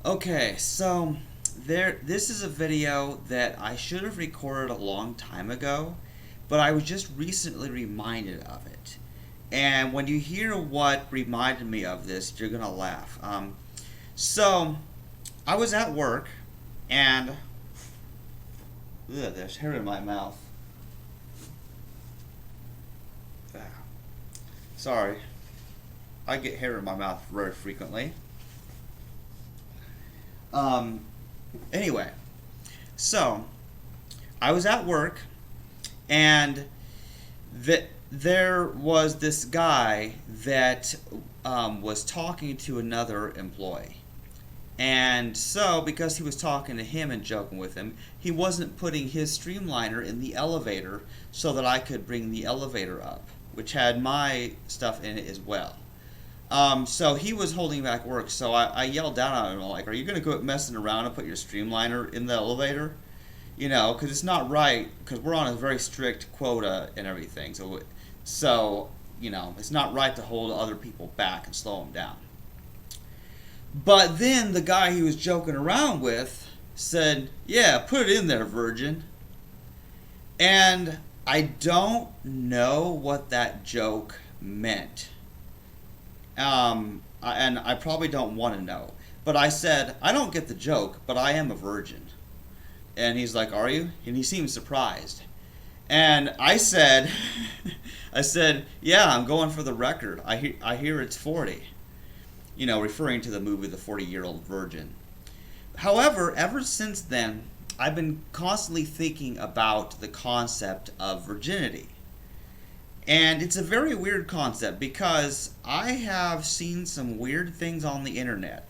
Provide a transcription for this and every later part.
Okay, so this is a video that I should have recorded a long time ago, but I was just recently reminded of it. And when you hear what reminded me of this, you're gonna laugh. So I was at work, and there's hair in my mouth. Ah, sorry, I get hair in my mouth very frequently. Um, anyway, so I was at work, and there was this guy that was talking to another employee. And so, because he was talking to him and joking with him, he wasn't putting his streamliner in the elevator so that I could bring the elevator up, which had my stuff in it as well. So he was holding back work, so I yelled down at him, like, are you going to quit messing around and put your streamliner in the elevator? You know, because it's not right, because we're on a very strict quota and everything. So, you know, it's not right to hold other people back and slow them down. But then the guy he was joking around with said, yeah, put it in there, Virgin. And I don't know what that joke meant. And I probably don't want to know. But I said, I don't get the joke, but I am a virgin. And he's like, are you? And he seemed surprised. And I said, yeah, I'm going for the record. I hear it's 40. You know, referring to the movie The 40-Year-Old Virgin. However, ever since then, I've been constantly thinking about the concept of virginity. And it's a very weird concept because I have seen some weird things on the internet.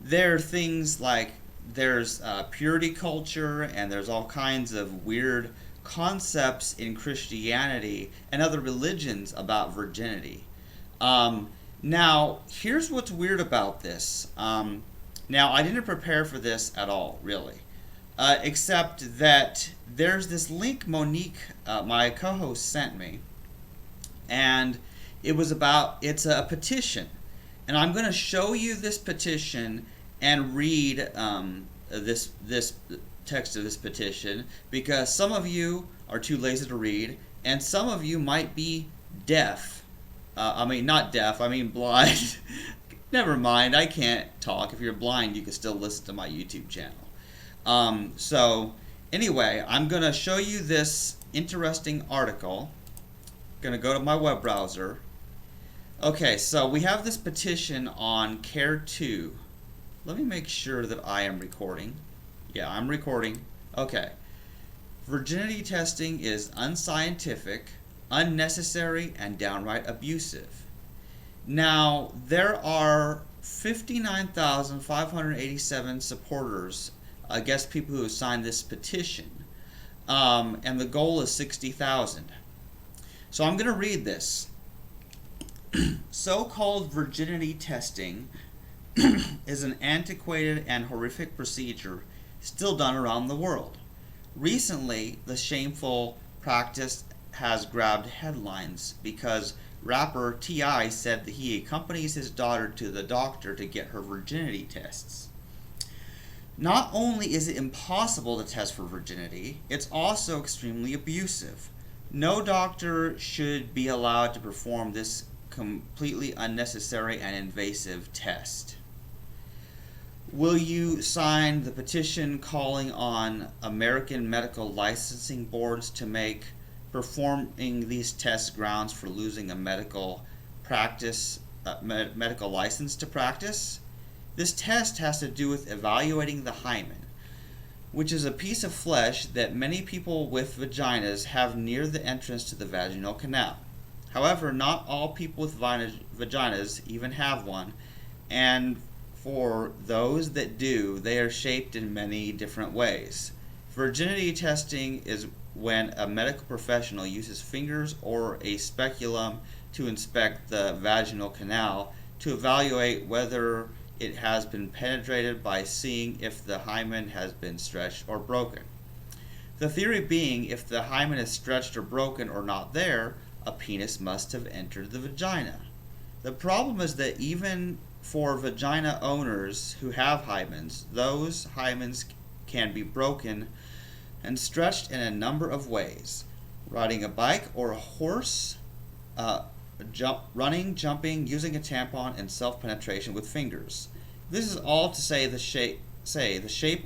There are things like there's purity culture, and there's all kinds of weird concepts in Christianity and other religions about virginity. Now, here's what's weird about this. Now, I didn't prepare for this at all, really. Except that there's this link Monique, my co-host, sent me. And it's a petition. And I'm going to show you this petition and read this text of this petition, because some of you are too lazy to read, and some of you might be deaf. Not deaf, I mean blind. Never mind, I can't talk. If you're blind, you can still listen to my YouTube channel. So, anyway, I'm going to show you this interesting article. Going to go to my web browser. Okay, so we have this petition on Care 2. Let me make sure that I am recording. Yeah, I'm recording. Okay. Virginity testing is unscientific, unnecessary, and downright abusive. Now, there are 59,587 supporters, I guess people who have signed this petition, and the goal is 60,000. So I'm going to read this. So-called virginity testing is an antiquated and horrific procedure still done around the world. Recently, the shameful practice has grabbed headlines because rapper T.I. said that he accompanies his daughter to the doctor to get her virginity tests. Not only is it impossible to test for virginity, it's also extremely abusive. No doctor should be allowed to perform this completely unnecessary and invasive test. Will you sign the petition calling on American medical licensing boards to make performing these tests grounds for losing a medical license to practice? This test has to do with evaluating the hymen, which is a piece of flesh that many people with vaginas have near the entrance to the vaginal canal. However, not all people with vaginas even have one, and for those that do, they are shaped in many different ways. Virginity testing is when a medical professional uses fingers or a speculum to inspect the vaginal canal to evaluate whether it has been penetrated by seeing if the hymen has been stretched or broken. The theory being, if the hymen is stretched or broken or not there, a penis must have entered the vagina. The problem is that even for vagina owners who have hymens, those hymens can be broken and stretched in a number of ways. Riding a bike or a horse, running, jumping, using a tampon, and self-penetration with fingers. This is all to say the shape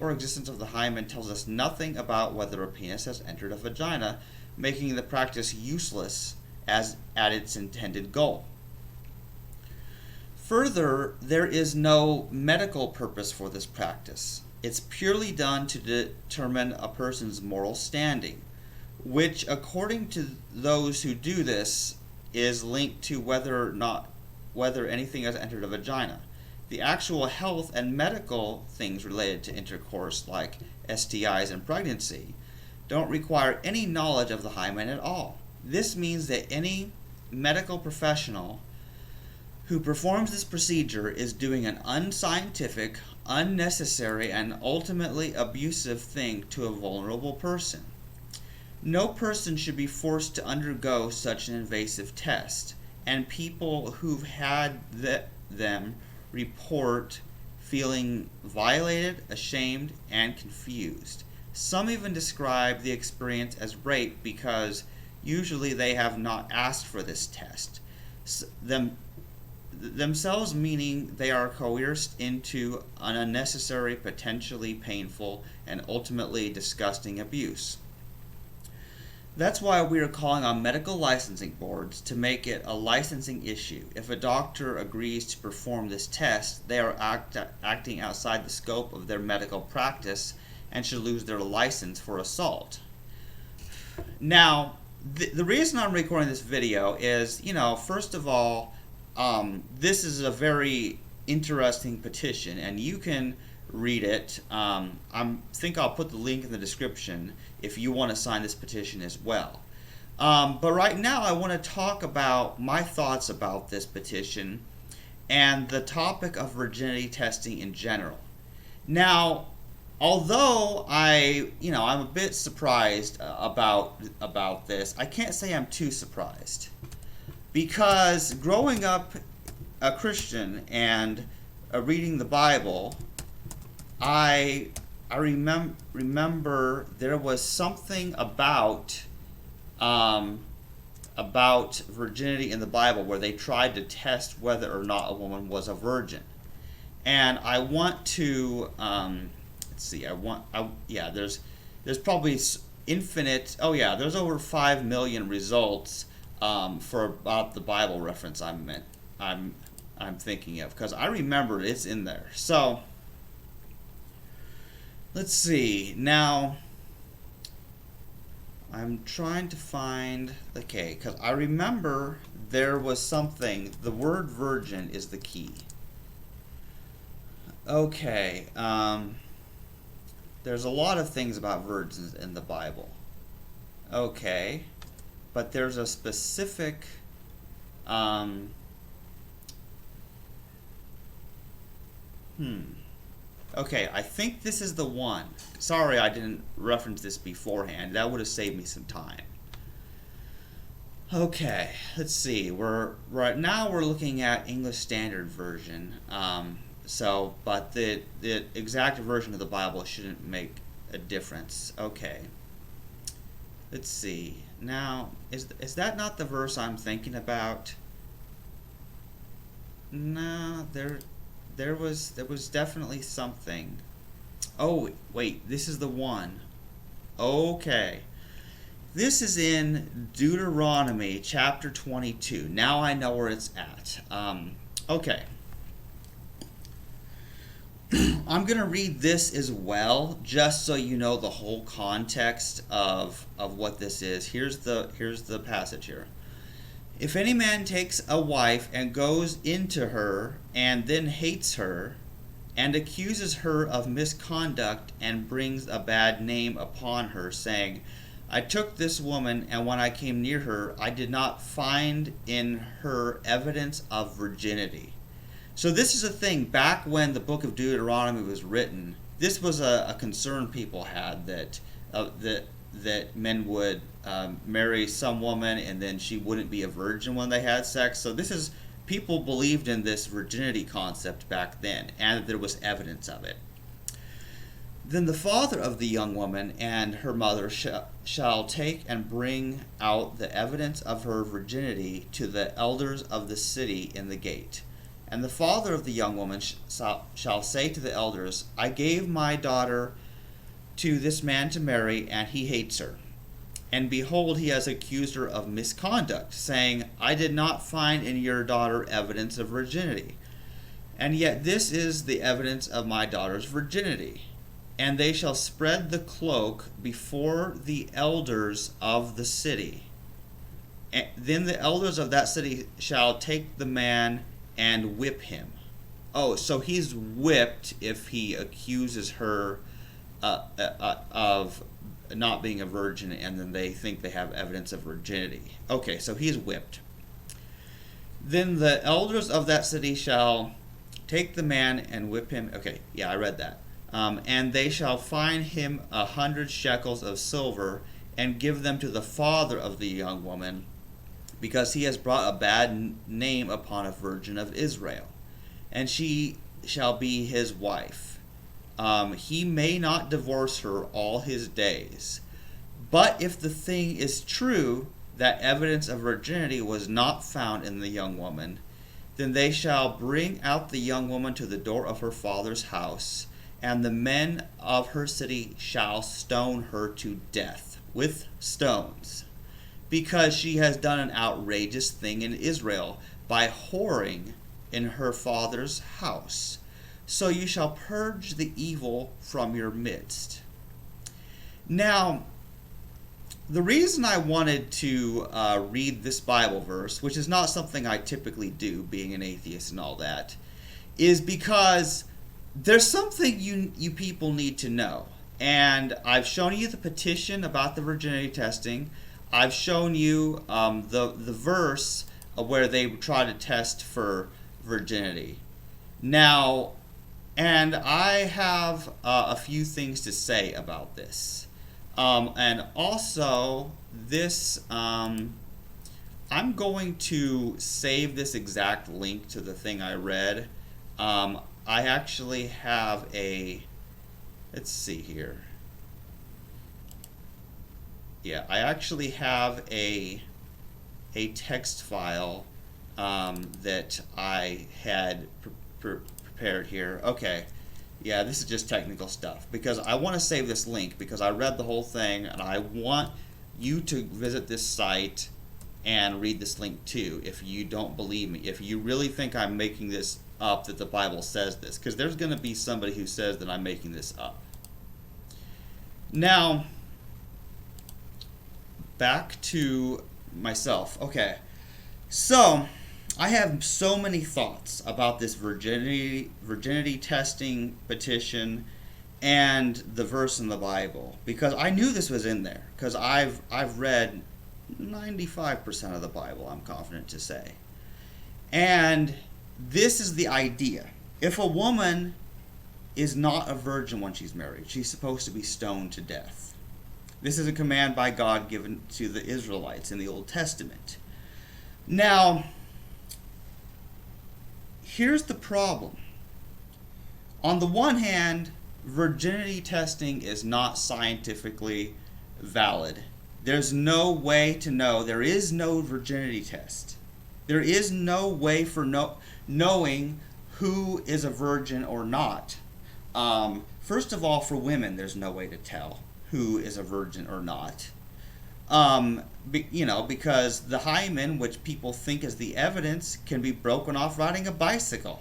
or existence of the hymen tells us nothing about whether a penis has entered a vagina, making the practice useless at its intended goal. Further, there is no medical purpose for this practice. It's purely done to determine a person's moral standing, which, according to those who do this, is linked to whether anything has entered a vagina. The actual health and medical things related to intercourse, like STIs and pregnancy, don't require any knowledge of the hymen at all. This means that any medical professional who performs this procedure is doing an unscientific, unnecessary, and ultimately abusive thing to a vulnerable person. No person should be forced to undergo such an invasive test, and people who've had them report feeling violated, ashamed, and confused. Some even describe the experience as rape because usually they have not asked for this test. Themselves meaning they are coerced into an unnecessary, potentially painful, and ultimately disgusting abuse. That's why we are calling on medical licensing boards to make it a licensing issue. If a doctor agrees to perform this test, they are acting outside the scope of their medical practice and should lose their license for assault. Now, the reason I'm recording this video is, first of all, this is a very interesting petition, and you can read it. I think I'll put the link in the description if you want to sign this petition as well. But right now I want to talk about my thoughts about this petition and the topic of virginity testing in general. Now, although I'm a bit surprised about this, I can't say I'm too surprised. Because growing up a Christian and reading the Bible, I remember there was something about virginity in the Bible where they tried to test whether or not a woman was a virgin. And I want to there's probably infinite. There's over 5 million results for about the Bible reference I'm thinking of, because I remember it's in there. So let's see. Now I'm trying to find because I remember there was something. The word virgin is the key. Okay. There's a lot of things about virgins in the Bible. Okay. But there's a specific Okay, I think this is the one. Sorry I didn't reference this beforehand. That would have saved me some time. Okay, let's see. Right now we're looking at English Standard Version. But the exact version of the Bible shouldn't make a difference. Okay. Let's see. Now, is that not the verse I'm thinking about? No, there was definitely something. Oh, wait, this is the one. Okay. This is in Deuteronomy chapter 22. Now I know where it's at. Okay. I'm going to read this as well, just so you know the whole context of what this is. Here's the passage here. If any man takes a wife and goes into her and then hates her and accuses her of misconduct and brings a bad name upon her, saying, I took this woman, and when I came near her, I did not find in her evidence of virginity. So this is a thing. Back when the book of Deuteronomy was written, this was a concern people had that men would marry some woman and then she wouldn't be a virgin when they had sex. So this is people believed in this virginity concept back then, and that there was evidence of it. Then the father of the young woman and her mother shall take and bring out the evidence of her virginity to the elders of the city in the gate. And the father of the young woman shall say to the elders, I gave my daughter to this man to marry, and he hates her. And behold, he has accused her of misconduct, saying, I did not find in your daughter evidence of virginity. And yet this is the evidence of my daughter's virginity. And they shall spread the cloak before the elders of the city. And then the elders of that city shall take the man and whip him. Oh, so he's whipped if he accuses her of not being a virgin, and then they think they have evidence of virginity. Okay, so he's whipped. Then the elders of that city shall take the man and whip him. Okay, yeah, I read that. And they shall fine him 100 shekels of silver, and give them to the father of the young woman, because he has brought a bad name upon a virgin of Israel. And she shall be his wife. He may not divorce her all his days. But if the thing is true, that evidence of virginity was not found in the young woman, then they shall bring out the young woman to the door of her father's house, and the men of her city shall stone her to death with stones, because she has done an outrageous thing in Israel by whoring in her father's house. So you shall purge the evil from your midst. Now, the reason I wanted to read this Bible verse, which is not something I typically do, being an atheist and all that, is because there's something you people need to know. And I've shown you the petition about the virginity testing. I've shown you the verse where they try to test for virginity. Now, and I have a few things to say about this. And also, this, I'm going to save this exact link to the thing I read. I actually have let's see here. Yeah, I actually have a text file that I had prepared here. Okay, yeah, this is just technical stuff, because I want to save this link because I read the whole thing, and I want you to visit this site and read this link too if you don't believe me. If you really think I'm making this up, that the Bible says this, because there's going to be somebody who says that I'm making this up. Now, back to myself. Okay, so I have so many thoughts about this virginity testing petition and the verse in the Bible, because I knew this was in there, because I've read 95% of the Bible, I'm confident to say. And this is the idea. If a woman is not a virgin when she's married, she's supposed to be stoned to death. This is a command by God given to the Israelites in the Old Testament. Now, here's the problem. On the one hand, virginity testing is not scientifically valid. There's no way to know. There is no virginity test. There is no way for knowing who is a virgin or not. First of all, for women, there's no way to tell who is a virgin or not. Because the hymen, which people think is the evidence, can be broken off riding a bicycle.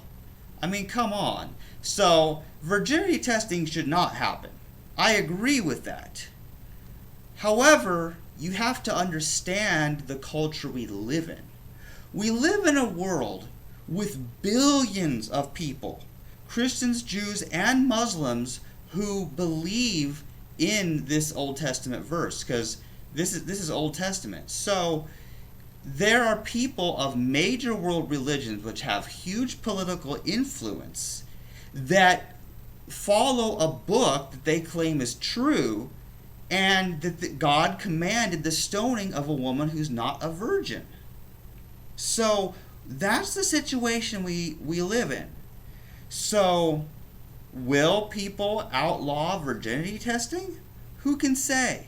I mean, come on. So, virginity testing should not happen. I agree with that. However, you have to understand the culture we live in. We live in a world with billions of people, Christians, Jews, and Muslims, who believe in this Old Testament verse, because this is Old Testament. So there are people of major world religions which have huge political influence that follow a book that they claim is true, and that God commanded the stoning of a woman who's not a virgin. So that's the situation we live in. So, will people outlaw virginity testing? Who can say?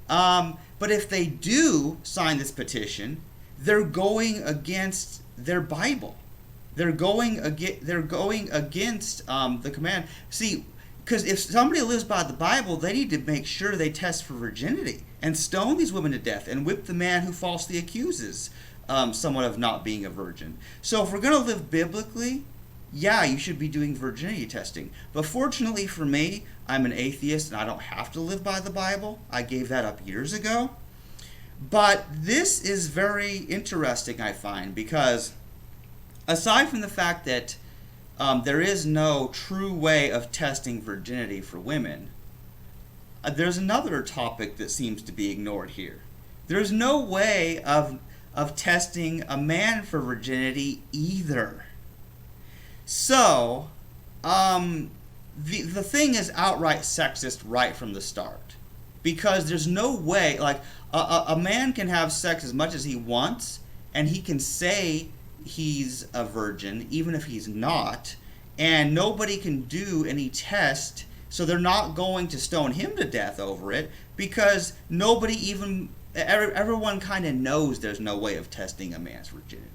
But if they do sign this petition, they're going against their Bible. They're going against the command. See, because if somebody lives by the Bible, they need to make sure they test for virginity and stone these women to death and whip the man who falsely accuses someone of not being a virgin. So if we're going to live biblically, yeah, you should be doing virginity testing. But fortunately for me, I'm an atheist and I don't have to live by the Bible. I gave that up years ago. But this is very interesting, I find, because aside from the fact that there is no true way of testing virginity for women, there's another topic that seems to be ignored here. There's no way of testing a man for virginity either. So, the thing is outright sexist right from the start. Because there's no way, like, a man can have sex as much as he wants, and he can say he's a virgin, even if he's not, and nobody can do any test, so they're not going to stone him to death over it, because everyone kind of knows there's no way of testing a man's virginity.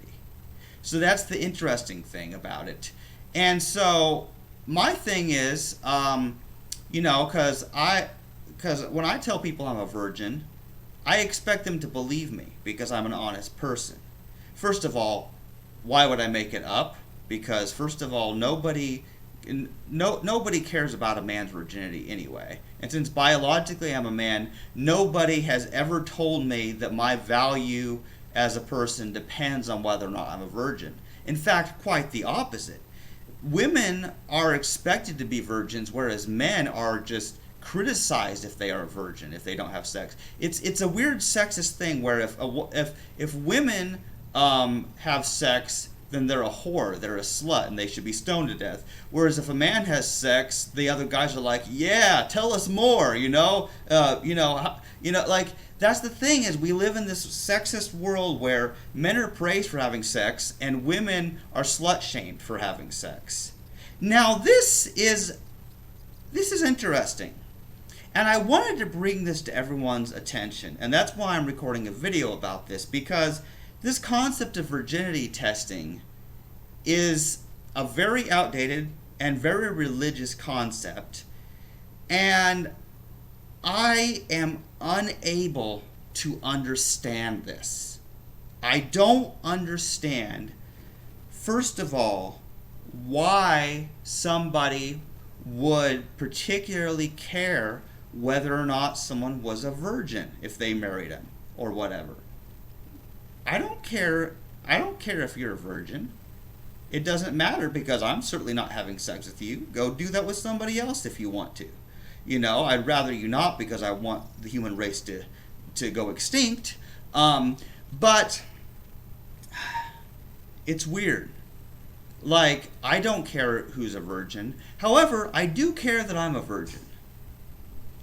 So that's the interesting thing about it. And so my thing is, because when I tell people I'm a virgin, I expect them to believe me because I'm an honest person. First of all, why would I make it up? Because first of all, nobody cares about a man's virginity anyway. And since biologically I'm a man, nobody has ever told me that my value as a person depends on whether or not I'm a virgin. In fact, quite the opposite. Women are expected to be virgins, whereas men are just criticized if they are a virgin, if they don't have sex. It's a weird sexist thing where if women have sex, then they're a whore, they're a slut, and they should be stoned to death. Whereas if a man has sex, the other guys are like, yeah, tell us more, like, that's the thing, is we live in this sexist world where men are praised for having sex and women are slut-shamed for having sex. Now, this is interesting. And I wanted to bring this to everyone's attention, and that's why I'm recording a video about this, because this concept of virginity testing is a very outdated and very religious concept, and I am unable to understand this. I don't understand, first of all, why somebody would particularly care whether or not someone was a virgin if they married him or whatever. I don't care if you're a virgin. It doesn't matter, because I'm certainly not having sex with you. Go do that with somebody else if you want to. I'd rather you not, because I want the human race to go extinct. But it's weird. Like, I don't care who's a virgin. However, I do care that I'm a virgin.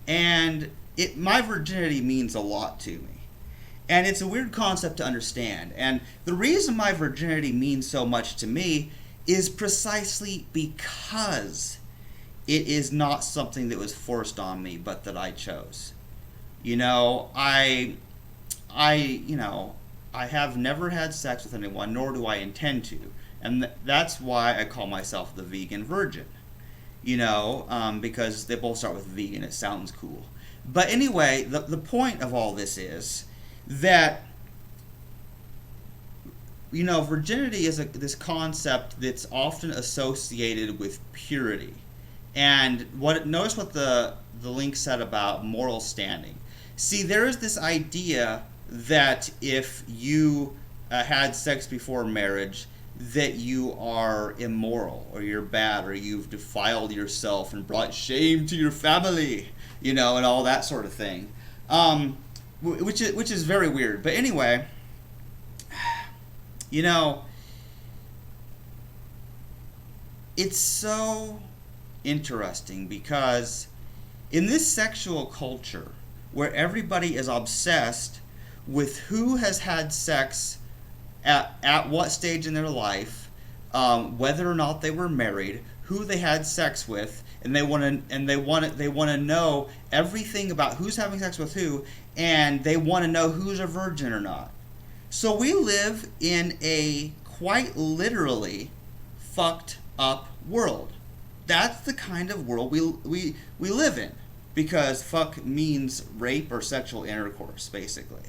And my virginity means a lot to me. And it's a weird concept to understand. And the reason my virginity means so much to me is precisely because it is not something that was forced on me, but that I chose. I have never had sex with anyone, nor do I intend to. And that's why I call myself the vegan virgin. Because they both start with vegan, it sounds cool. But anyway, the point of all this is that, virginity is this concept that's often associated with purity. And notice what the link said about moral standing. See, there is this idea that if you had sex before marriage, that you are immoral, or you're bad, or you've defiled yourself and brought shame to your family, and all that sort of thing. Which is very weird. But anyway, it's so interesting, because in this sexual culture where everybody is obsessed with who has had sex at what stage in their life, whether or not they were married, who they had sex with, and they want to know everything about who's having sex with who, and they want to know who's a virgin or not. So we live in a quite literally fucked up world. That's the kind of world we live in, because fuck means rape or sexual intercourse, basically.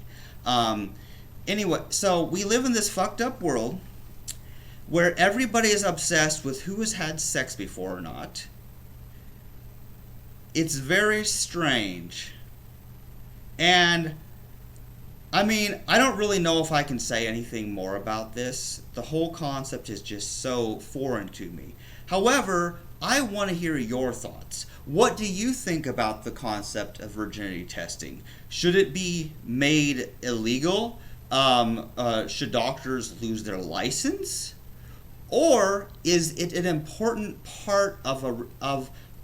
Anyway, so we live in this fucked up world where everybody is obsessed with who has had sex before or not. It's very strange. And I mean, I don't really know if I can say anything more about this. The whole concept is just so foreign to me. However, I want to hear your thoughts. What do you think about the concept of virginity testing? Should it be made illegal? Should doctors lose their license? Or is it an important part of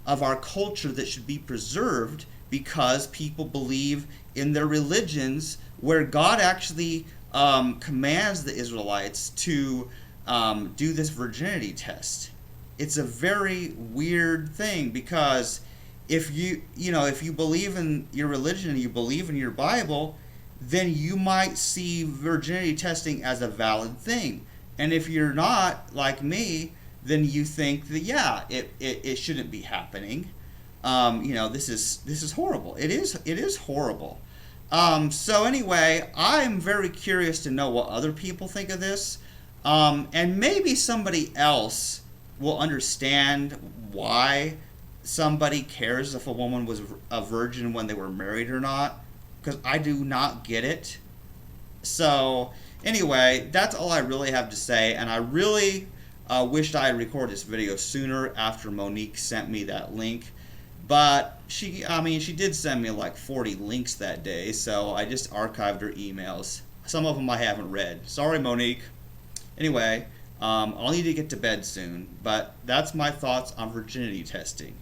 our culture that should be preserved because people believe in their religions, where God actually commands the Israelites to do this virginity test? It's a very weird thing, because if you believe in your religion and you believe in your Bible, then you might see virginity testing as a valid thing. And if you're not, like me, then you think that, yeah, it shouldn't be happening. This is horrible. It is horrible. So anyway, I'm very curious to know what other people think of this. And maybe somebody else will understand why somebody cares if a woman was a virgin when they were married or not, because I do not get it. So anyway, that's all I really have to say, and I really wished I had recorded this video sooner after Monique sent me that link. But she did send me like 40 links that day, so I just archived her emails. Some of them I haven't read. Sorry, Monique. Anyway, I'll need to get to bed soon, but that's my thoughts on virginity testing.